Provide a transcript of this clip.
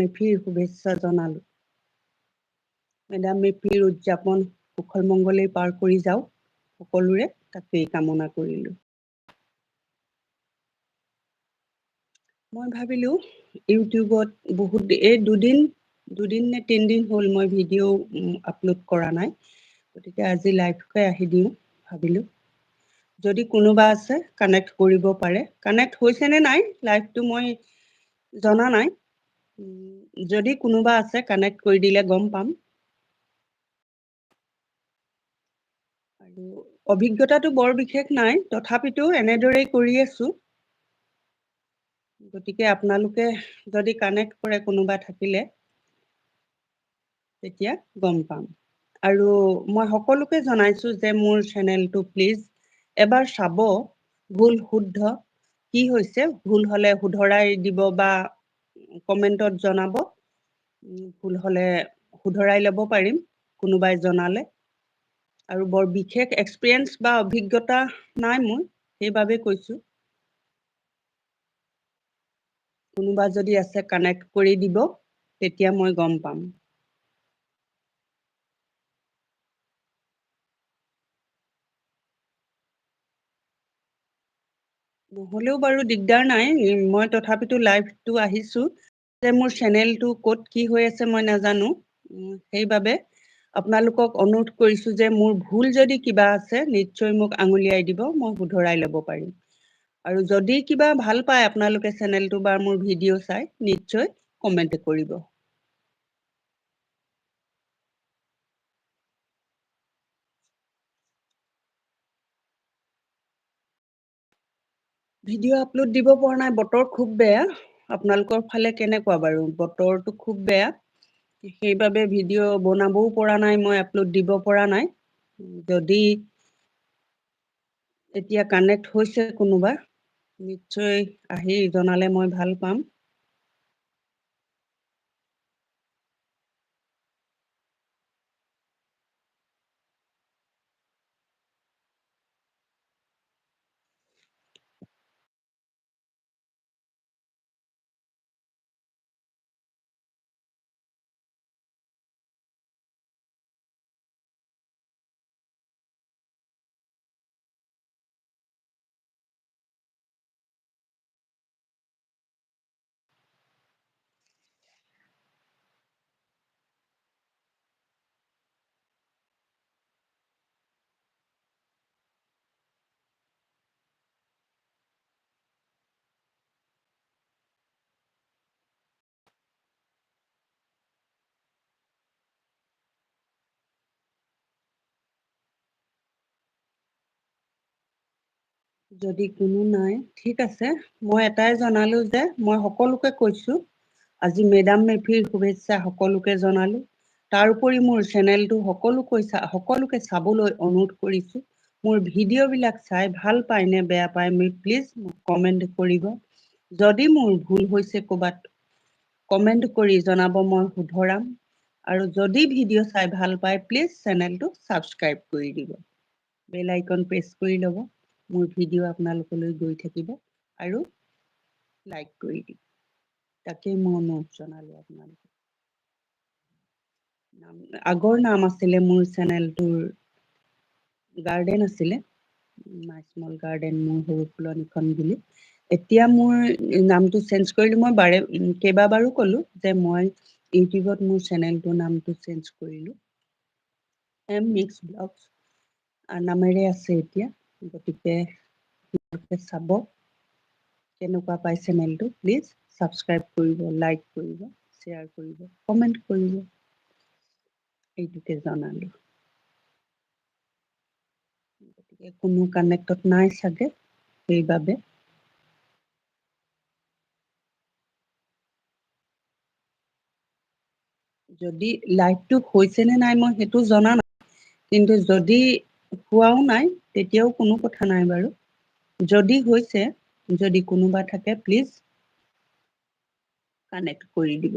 মেফিৰ শুভেচ্ছা জনালোঁ। মেডাম মেফিৰ উদযাপন কুশল মংগলেই পাৰ কৰি যাওক, সকলোৰে তাকেই কামনা কৰিলোঁ। মই ভাবিলোঁ ইউটিউবত এই দুদিন নে 3 দিন হ'ল মই ভিডিঅ' আপলোড কৰা নাই, গতিকে আজি লাইভকৈ আহি দিওঁ ভাবিলোঁ। যদি কোনোবা আছে কানেক্ট কৰিব পাৰে। কানেক্ট হৈছেনে নাই লাইভটো মই জনা নাই, যদি কোনোবা আছে কানেক্ট কৰি দিলে গম পাম। আৰু অভিজ্ঞতাটো বৰ বিশেষ নাই, তথাপিতো এনেদৰেই কৰি আছোঁ। গতিকে আপোনালোকে যদি কানেক্ট কৰে কোনোবা থাকিলে তেতিয়া গম পাম। আৰু মই সকলোকে জনাইছোঁ যে মোৰ চেনেলটো প্লিজ এবাৰ চাব, ভুল শুদ্ধ কি হৈছে, ভুল হ'লে শুধৰাই দিব বা কমেণ্টত জনাব। ভুল হ'লে শুধৰাই ল'ব পাৰিম কোনোবাই জনালে। আৰু বৰ বিশেষ এক্সপিৰিয়েঞ্চ বা অভিজ্ঞতা নাই মোৰ, সেইবাবে কৈছোঁ। কোনোবা যদি আছে কানেক্ট কৰি দিব, তেতিয়া মই গম পাম। নহ'লেও বাৰু দিগদাৰ নাই, মই তথাপিতো লাইভটো আহিছোঁ। যে মোৰ চেনেলটো ক'ত কি হৈ আছে মই নাজানো, সেইবাবে আপোনালোকক অনুৰোধ কৰিছোঁ যে মোৰ ভুল যদি কিবা আছে নিশ্চয় মোক আঙুলিয়াই দিব, মই শুধৰাই ল'ব পাৰিম। আৰু যদি কিবা ভাল পায় আপোনালোকে চেনেলটো বা মোৰ ভিডিঅ' চাই নিশ্চয় কমেণ্ট কৰিব। ভিডিঅ' আপলোড দিব পৰা নাই, বতৰ খুব বেয়া। আপোনালোকৰ ফালে কেনেকুৱা বাৰু? বতৰটো খুব বেয়া, সেইবাবে ভিডিঅ' বনাবও পৰা নাই, মই আপলোড দিব পৰা নাই। যদি এতিয়া কানেক্ট হৈছে কোনোবা, নিশ্চয় আহি জনালে মই ভাল পাম। যদি কোনো নাই, ঠিক আছে। মই এটাই জনালোঁ যে মই সকলোকে কৈছোঁ, আজি মেডাম মেফিৰ শুভেচ্ছা সকলোকে জনালোঁ। তাৰোপৰি মোৰ চেনেলটো সকলোকে চাবলৈ অনুৰোধ কৰিছোঁ। মোৰ ভিডিঅ'বিলাক চাই ভাল পায় নে বেয়া পায় প্লিজ মোক কমেণ্ট কৰিব। যদি মোৰ ভুল হৈছে ক'ৰবাত কমেণ্ট কৰি জনাব, মই শুধৰাম। আৰু যদি ভিডিঅ' চাই ভাল পায় প্লিজ চেনেলটো ছাবস্ক্ৰাইব কৰি দিব। বেল আইকন প্ৰেছ কৰি ল'ব, মোৰ ভিডিঅ' আপোনালোকলৈ গৈ থাকিব আৰু লাইক কৰি দিব। তাকেই মই অনুৰোধ জনালোঁ আপোনালোকক। আগৰ নাম আছিলে মোৰ চেনেলটোৰ, গাৰ্ডেন আছিলে, মাই স্মল গাৰ্ডেন, মোৰ সৰু ফুলনিখন বুলি। এতিয়া মোৰ নামটো চেঞ্জ কৰিলোঁ। মই কেইবাবাৰো ক'লোঁ যে মই ইউটিউবত মোৰ চেনেলটোৰ নামটো চেঞ্জ কৰিলোঁ, এম মিক্স ব্লগছ নামেৰে আছে এতিয়া। গতিকে চাব, কেনেকুৱা পাই চেনেলটো প্লিজ ছাবস্ক্ৰাইব কৰিব, লাইক কৰিব, শ্বেয়াৰ কৰিব, কমেণ্ট কৰিব। এইটোকে জনালোঁ। গতিকে কোনো কানেক্টত নাই চাগে, সেইবাবে যদি লাইভটো হৈছে নে নাই মই সেইটো জনা নাই, কিন্তু যদি হোৱাও নাই তেতিয়াও কোনো কথা নাই বাৰু। যদি হৈছে, যদি কোনোবা থাকে প্লিজ কানেক্ট কৰি দিব।